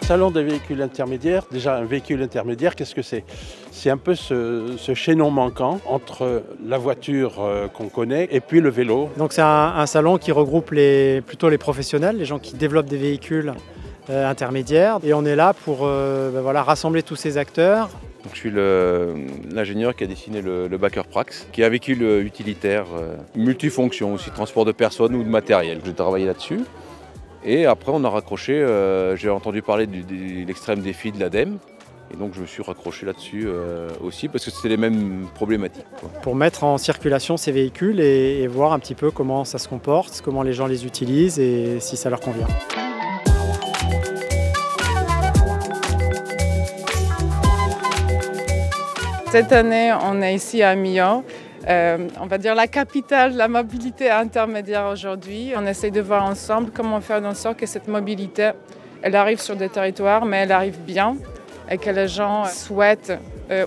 Salon des véhicules intermédiaires, déjà un véhicule intermédiaire, qu'est-ce que c'est? C'est un peu ce chaînon manquant entre la voiture qu'on connaît et puis le vélo. Donc c'est un salon qui regroupe plutôt les professionnels, les gens qui développent des véhicules intermédiaires. Et on est là pour rassembler tous ces acteurs. Donc, je suis l'ingénieur qui a dessiné le Backer Prax, qui est un véhicule utilitaire multifonction, aussi transport de personnes ou de matériel. J'ai travaillé là-dessus. Et après, on a raccroché, j'ai entendu parler de l'extrême défi de l'ADEME. Et donc, je me suis raccroché là-dessus aussi, parce que c'était les mêmes problématiques, quoi. Pour mettre en circulation ces véhicules et voir un petit peu comment ça se comporte, comment les gens les utilisent et si ça leur convient. Cette année, on est ici à Millau. On va dire la capitale de la mobilité intermédiaire aujourd'hui. On essaie de voir ensemble comment faire en sorte que cette mobilité, elle arrive sur des territoires, mais elle arrive bien et que les gens souhaitent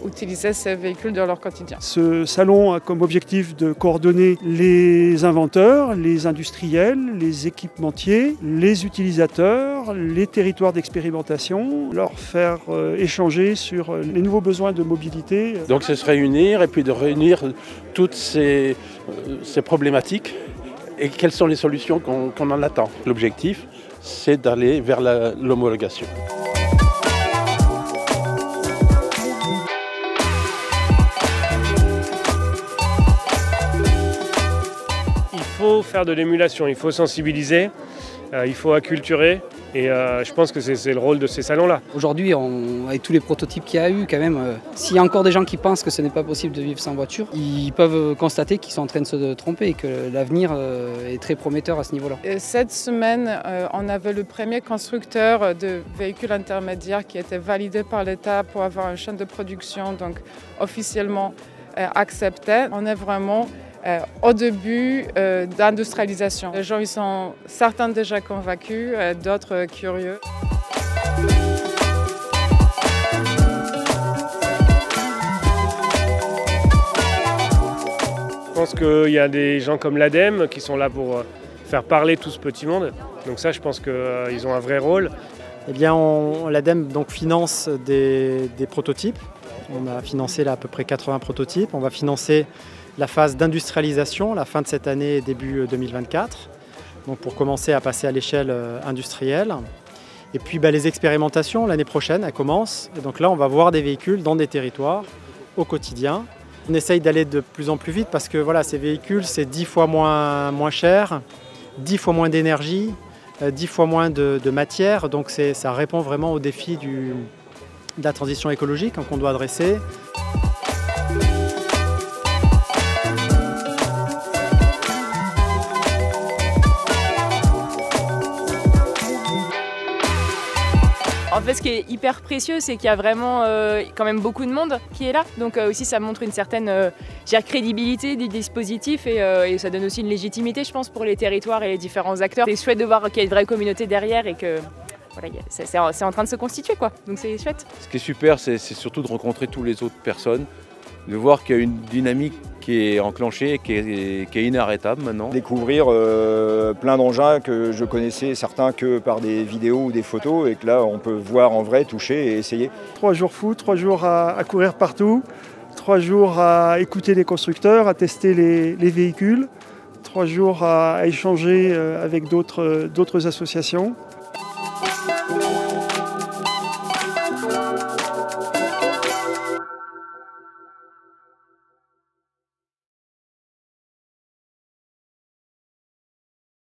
utiliser ces véhicules dans leur quotidien. Ce salon a comme objectif de coordonner les inventeurs, les industriels, les équipementiers, les utilisateurs, les territoires d'expérimentation, leur faire échanger sur les nouveaux besoins de mobilité. Donc c'est se réunir et puis de réunir toutes ces problématiques et quelles sont les solutions qu'on en attend. L'objectif, c'est d'aller vers l'homologation. Il faut faire de l'émulation, il faut sensibiliser, il faut acculturer et je pense que c'est le rôle de ces salons-là. Aujourd'hui, avec tous les prototypes qu'il y a eu, quand même, s'il y a encore des gens qui pensent que ce n'est pas possible de vivre sans voiture, ils peuvent constater qu'ils sont en train de se tromper et que l'avenir est très prometteur à ce niveau-là. Cette semaine, on avait le premier constructeur de véhicules intermédiaires qui était validé par l'État pour avoir une chaîne de production, donc officiellement acceptée. On est vraiment au début d'industrialisation. Les gens ils sont certains déjà convaincus, d'autres curieux. Je pense qu'il y a des gens comme l'ADEME qui sont là pour faire parler tout ce petit monde. Donc ça, je pense qu'ils ont un vrai rôle. Eh bien, l'ADEME donc finance des prototypes. On a financé là à peu près 80 prototypes. On va financer la phase d'industrialisation, la fin de cette année, début 2024, donc pour commencer à passer à l'échelle industrielle. Et puis les expérimentations, l'année prochaine, elles commencent. Et donc là, on va voir des véhicules dans des territoires au quotidien. On essaye d'aller de plus en plus vite parce que voilà, ces véhicules, c'est 10 fois moins cher, 10 fois moins d'énergie, 10 fois moins de matière. Donc ça répond vraiment au défi de la transition écologique qu'on doit adresser. En fait, ce qui est hyper précieux, c'est qu'il y a vraiment quand même beaucoup de monde qui est là. Donc aussi, ça montre une certaine crédibilité du dispositif et ça donne aussi une légitimité, je pense, pour les territoires et les différents acteurs. C'est chouette de voir qu'il y a une vraie communauté derrière et que voilà, c'est en train de se constituer, quoi. Donc c'est chouette. Ce qui est super, c'est surtout de rencontrer toutes les autres personnes, de voir qu'il y a une dynamique qui est enclenchée, qui est inarrêtable maintenant. Découvrir plein d'engins que je connaissais, certains que par des vidéos ou des photos, et que là on peut voir en vrai, toucher et essayer. 3 jours fous, 3 jours à courir partout, 3 jours à écouter les constructeurs, à tester les véhicules, 3 jours à échanger avec d'autres associations.